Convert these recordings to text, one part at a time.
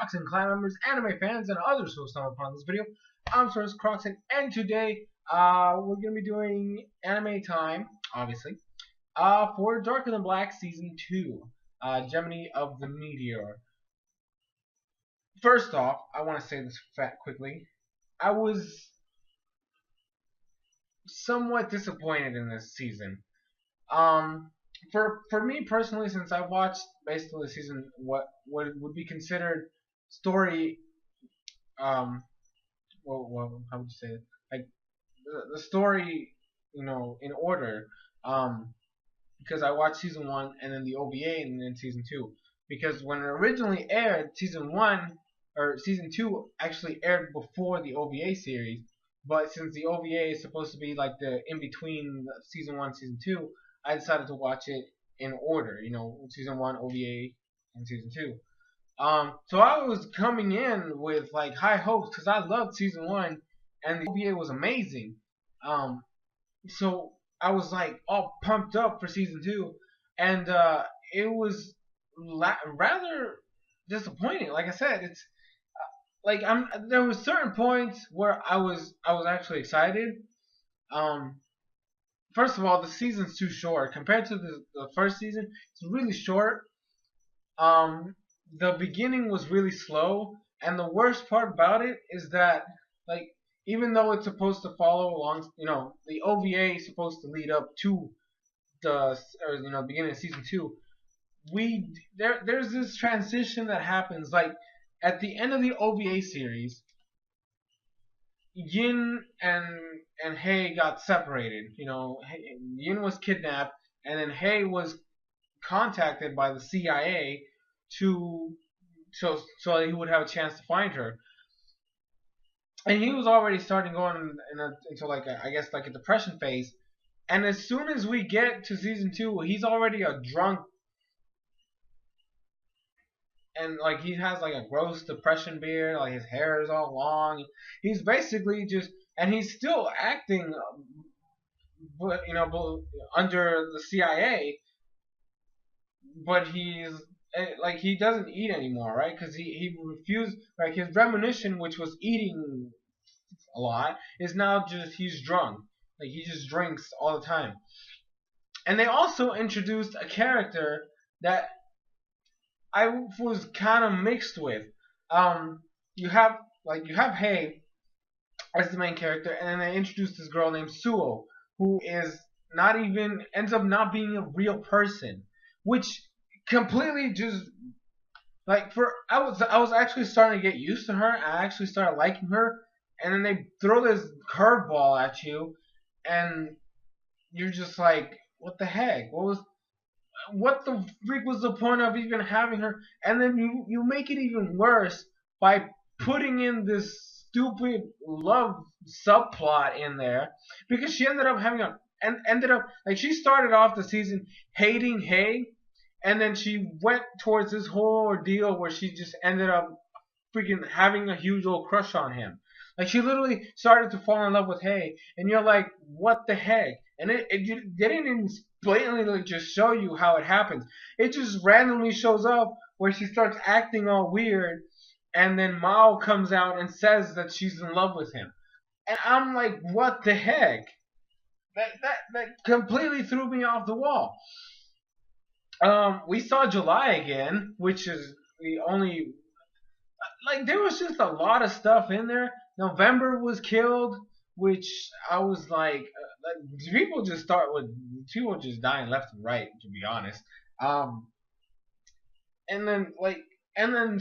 SoresanCrockxen clan members, anime fans, and others who stumbled upon this video. I'm SoresanCrockxen, and today we're going to be doing anime time, obviously, for Darker Than Black Season 2, Gemini of the Meteor. First off, I want to say this quickly. I was somewhat disappointed in this season. For me personally, since I watched basically the season, what would be considered story, how would you say it? Like the story, in order, because I watched season 1 and then the OVA and then season 2. Because when it originally aired, season 2 actually aired before the OVA series. But since the OVA is supposed to be like the in between season 1 and season 2, I decided to watch it in order, season 1, OVA, and season 2. So I was coming in with like high hopes because I loved season 1 and the OVA was amazing. So I was like all pumped up for season 2, and it was rather disappointing. Like I said, it's like there were certain points where I was actually excited. First of all, the season's too short compared to the first season. It's really short. The beginning was really slow, and the worst part about it is that, like, even though it's supposed to follow along, the OVA is supposed to lead up to the beginning of season 2. There's this transition that happens, like at the end of the OVA series. Yin and Hei got separated. Yin was kidnapped, and then Hei was contacted by the CIA so that he would have a chance to find her. And he was already starting going into like a depression phase. And as soon as we get to season 2, he's already a drunk. And like he has like a gross depression beard, like his hair is all long. He's basically just, and he's still acting, under the CIA. But he's like, he doesn't eat anymore, right? Because he refused. Like his premonition, which was eating a lot, is now just he's drunk. Like he just drinks all the time. And they also introduced a character that I was kind of mixed with. You have Hei as the main character, and then they introduced this girl named Suo, who ends up not being a real person, which completely just like I was actually starting to get used to her. I actually started liking her, and then they throw this curveball at you, and you're just like, what the heck? What the freak was the point of even having her? And then you make it even worse by putting in this stupid love subplot in there, because she ended up she started off the season hating Hei, and then she went towards this whole ordeal where she just ended up freaking having a huge old crush on him. Like she literally started to fall in love with Hei, and you're like, what the heck? And it didn't even blatantly just show you how it happens. It just randomly shows up where she starts acting all weird, and then Mao comes out and says that she's in love with him. And I'm like, what the heck? That completely threw me off the wall. We saw July again, which is the only, like, there was just a lot of stuff in there. November was killed, which I was like, people just dying left and right, to be honest. And then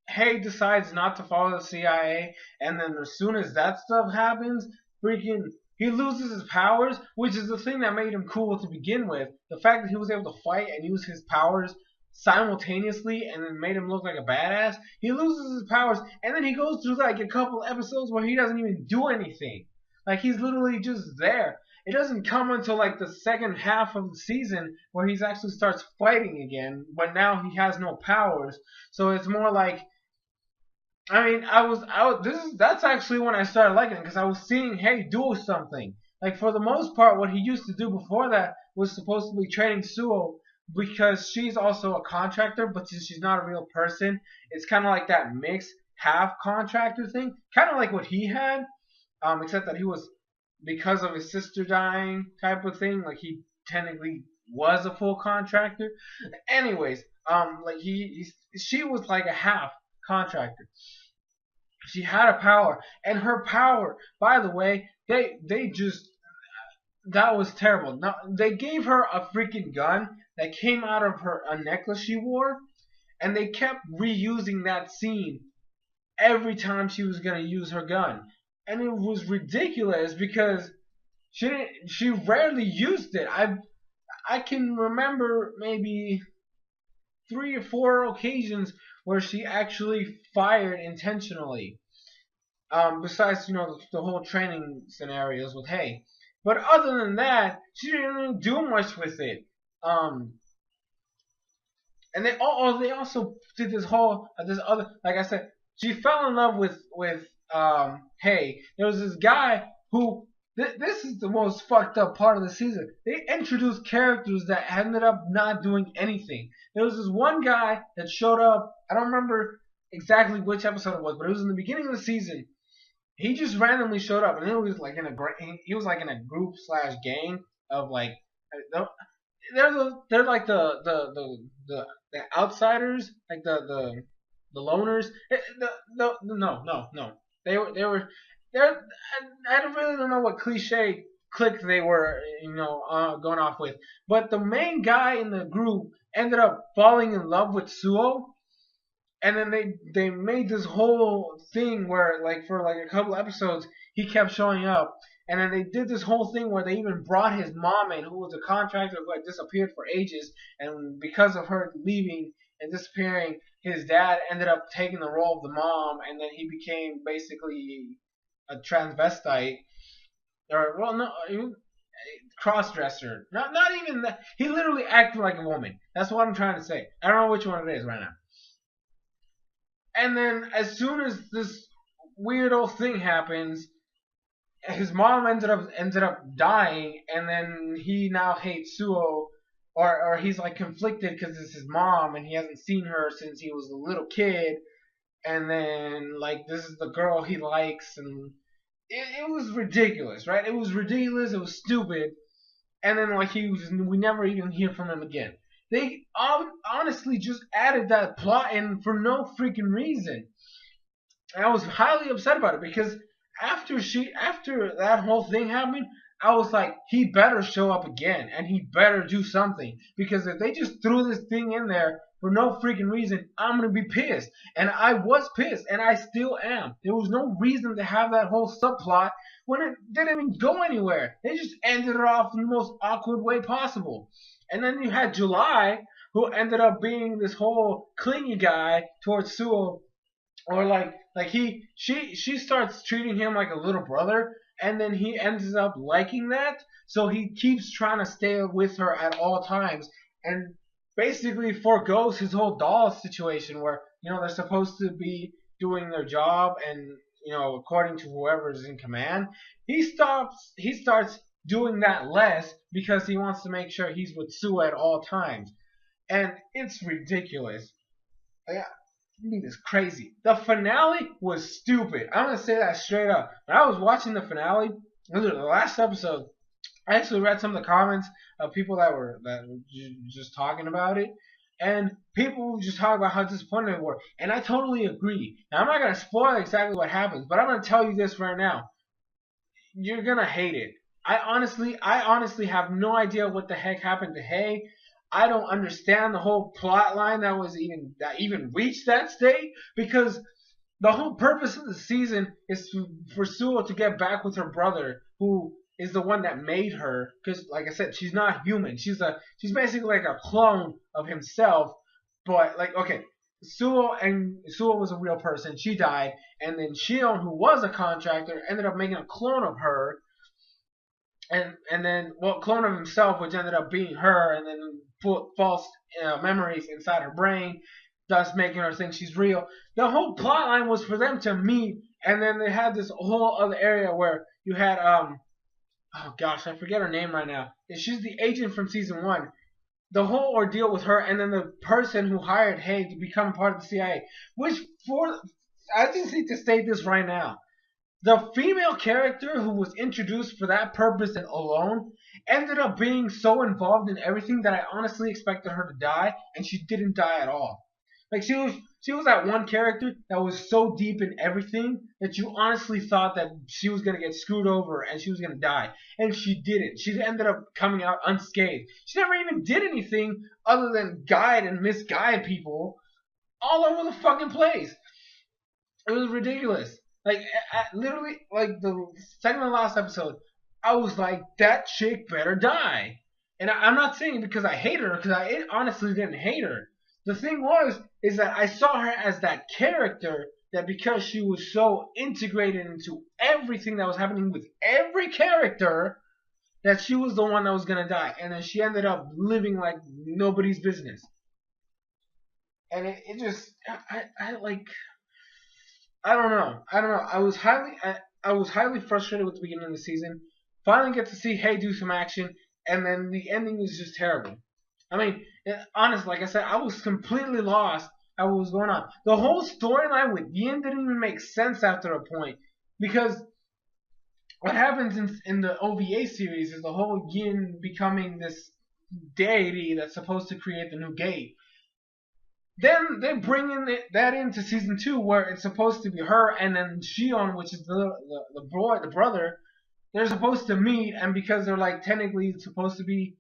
Hei decides not to follow the CIA, and then as soon as that stuff happens, freaking he loses his powers, which is the thing that made him cool to begin with. The fact that he was able to fight and use his powers simultaneously, and then made him look like a badass. He loses his powers, and then he goes through like a couple episodes where he doesn't even do anything. Like he's literally just there. It doesn't come until like the second half of the season where he actually starts fighting again, but now he has no powers. So it's more like, that's actually when I started liking it, because I was seeing Hei do something. Like for the most part, what he used to do before that was supposed to be training Suo because she's also a contractor, but since she's not a real person, it's kind of like that mixed half contractor thing, kind of like what he had, except that he was, because of his sister dying type of thing, like he technically was a full contractor. Anyways, like she was like a half contractor. She had a power, and her power, by the way, they just, that was terrible. Now they gave her a freaking gun that came out of a necklace she wore, and they kept reusing that scene every time she was gonna use her gun, and it was ridiculous because she rarely used it. I can remember maybe 3 or 4 occasions where she actually fired intentionally. Besides, the whole training scenarios with Hay. But other than that, she didn't really do much with it. And they also did this other, like I said, she fell in love with Hay. There was this guy who, this is the most fucked up part of the season. They introduced characters that ended up not doing anything. There was this one guy that showed up. I don't remember exactly which episode it was, but it was in the beginning of the season. He just randomly showed up, and he was like in a group slash gang of like, they're like the outsiders, like the loners. No. They're I really don't know what cliche clique they were, going off with. But the main guy in the group ended up falling in love with Suo, and then they made this whole thing where, like, for like a couple episodes he kept showing up, and then they did this whole thing where they even brought his mom in, who was a contractor who had disappeared for ages, and because of her leaving and disappearing, his dad ended up taking the role of the mom, and then he became basically a transvestite, or, well, no, cross-dresser. Not even that. He literally acted like a woman. That's what I'm trying to say. I don't know which one it is right now. And then as soon as this weirdo thing happens, his mom ended up dying, and then he now hates Suo, or he's like conflicted because it's his mom and he hasn't seen her since he was a little kid, and then like this is the girl he likes, and it was ridiculous, right? It was ridiculous. It was stupid, and then like we never even hear from him again. They honestly just added that plot in for no freaking reason. And I was highly upset about it because after that whole thing happened, I was like, he better show up again and he better do something, because if they just threw this thing in there for no freaking reason, I'm gonna be pissed. And I was pissed, and I still am. There was no reason to have that whole subplot when it didn't even go anywhere. They just ended it off in the most awkward way possible. And then you had July, who ended up being this whole clingy guy towards Suo, or she starts treating him like a little brother, and then he ends up liking that, so he keeps trying to stay with her at all times, and basically forgoes his whole doll situation where they're supposed to be doing their job, and according to whoever's in command, he starts doing that less because he wants to make sure he's with Sue at all times, and it's ridiculous. I mean, it's crazy. The finale was stupid. I'm gonna say that straight up. When I was watching the finale, the last episode, I actually read some of the comments of people that were just talking about it, and people just talk about how disappointed they were, and I totally agree. Now, I'm not gonna spoil exactly what happens, but I'm gonna tell you this right now: you're gonna hate it. I honestly have no idea what the heck happened to Hay. I don't understand the whole plot line that even reached that state, because the whole purpose of the season is for Sue to get back with her brother, who is the one that made her. Because, like I said, she's not human. She's basically like a clone of himself. But Sue was a real person. She died, and then Shion, who was a contractor, ended up making a clone of her. And then, clone of himself, which ended up being her, and then put false memories inside her brain, thus making her think she's real. The whole plot line was for them to meet, and then they had this whole other area where you had oh gosh, I forget her name right now. She's the agent from season 1. the whole ordeal with her, and then the person who hired Hay to become part of the CIA, which I just need to state this right now. The female character who was introduced for that purpose and alone ended up being so involved in everything that I honestly expected her to die, and she didn't die at all. Like she was that one character that was so deep in everything that you honestly thought that she was gonna get screwed over and she was gonna die, and she didn't. She ended up coming out unscathed. She never even did anything other than guide and misguide people all over the fucking place. It was ridiculous. Like literally, like the second to last episode, I was like, that chick better die. And I'm not saying it because I hate her, because I honestly didn't hate her. The thing is that I saw her as that character that because she was so integrated into everything that was happening with every character, that she was the one that was gonna die, and then she ended up living like nobody's business. And it just, I like. I don't know. I was highly frustrated with the beginning of the season. Finally get to see Hay do some action, and then the ending was just terrible. I mean, honestly, like I said, I was completely lost at what was going on. The whole storyline with Yin didn't even make sense after a point, because what happens in the OVA series is the whole Yin becoming this deity that's supposed to create the new gate. Then they bring that into season 2, where it's supposed to be her and then Shion, which is the brother. They're supposed to meet, and because they're like technically supposed to be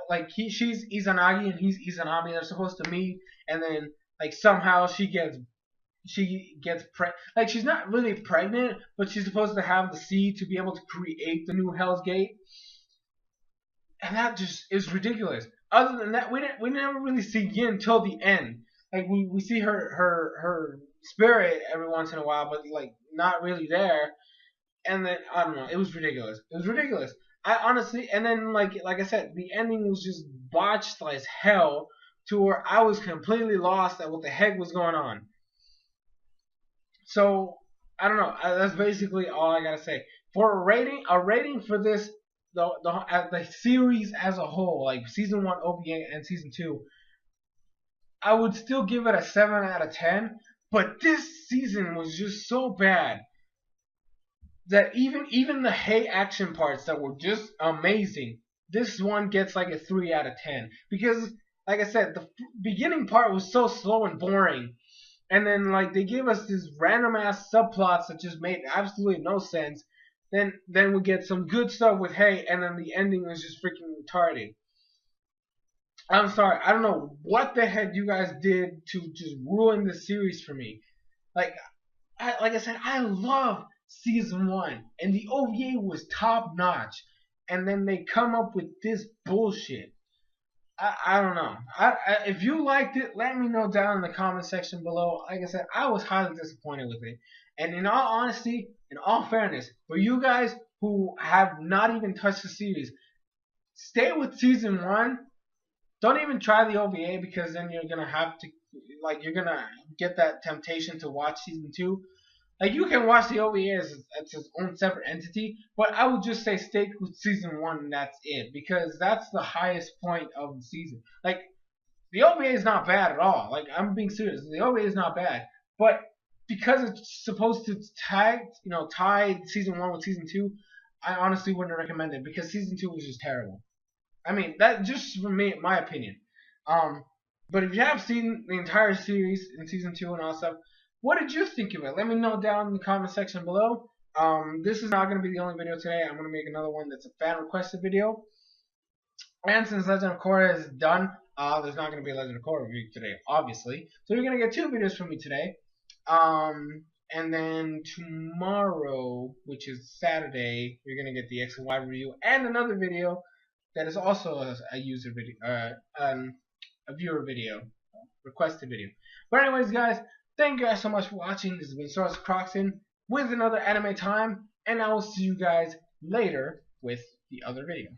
like she's Izanagi and he's Izanami, they're supposed to meet, and then like somehow she gets pregnant. Like she's not really pregnant, but she's supposed to have the seed to be able to create the new Hell's Gate, and that just is ridiculous. Other than that, we never really see Yin till the end. Like we see her spirit every once in a while, but like not really there. And then I don't know, it was ridiculous. It was ridiculous. I honestly, and then like I said, the ending was just botched as hell, to where I was completely lost at what the heck was going on. So I don't know. That's basically all I gotta say. For a rating for this, the series as a whole, like season 1 OVA and season 2. I would still give it a 7 out of 10, but this season was just so bad that even the Hay action parts that were just amazing, this one gets like a 3 out of 10. Because, like I said, the beginning part was so slow and boring, and then like they gave us these random ass subplots that just made absolutely no sense. Then we get some good stuff with Hay, and then the ending was just freaking retarded. I'm sorry, I don't know what the heck you guys did to just ruin the series for me. Like I said, I love season 1, and the OVA was top notch, and then they come up with this bullshit. I don't know. If you liked it, let me know down in the comment section below. Like I said, I was highly disappointed with it. And in all honesty, in all fairness, for you guys who have not even touched the series, stay with season 1. Don't even try the OVA, because then you're gonna have to, like, you're gonna get that temptation to watch season 2. Like, you can watch the OVA as its own separate entity, but I would just say stick with season 1 and that's it, because that's the highest point of the season. Like, the OVA is not bad at all. Like, I'm being serious. The OVA is not bad, but because it's supposed to tie season 1 with season 2, I honestly wouldn't recommend it, because season 2 was just terrible. I mean, that just for me, my opinion. But if you have seen the entire series in season 2 and all that stuff, what did you think of it? Let me know down in the comment section below. This is not going to be the only video today. I'm going to make another one that's a fan requested video. And since Legend of Korra is done, there's not going to be a Legend of Korra review today, obviously. So you're going to get 2 videos from me today. And then tomorrow, which is Saturday, you're going to get the X and Y review and another video that is also a user video, a viewer video, requested video. But anyways, guys, thank you guys so much for watching. This has been SoresanCrockxen with another anime time, and I will see you guys later with the other video.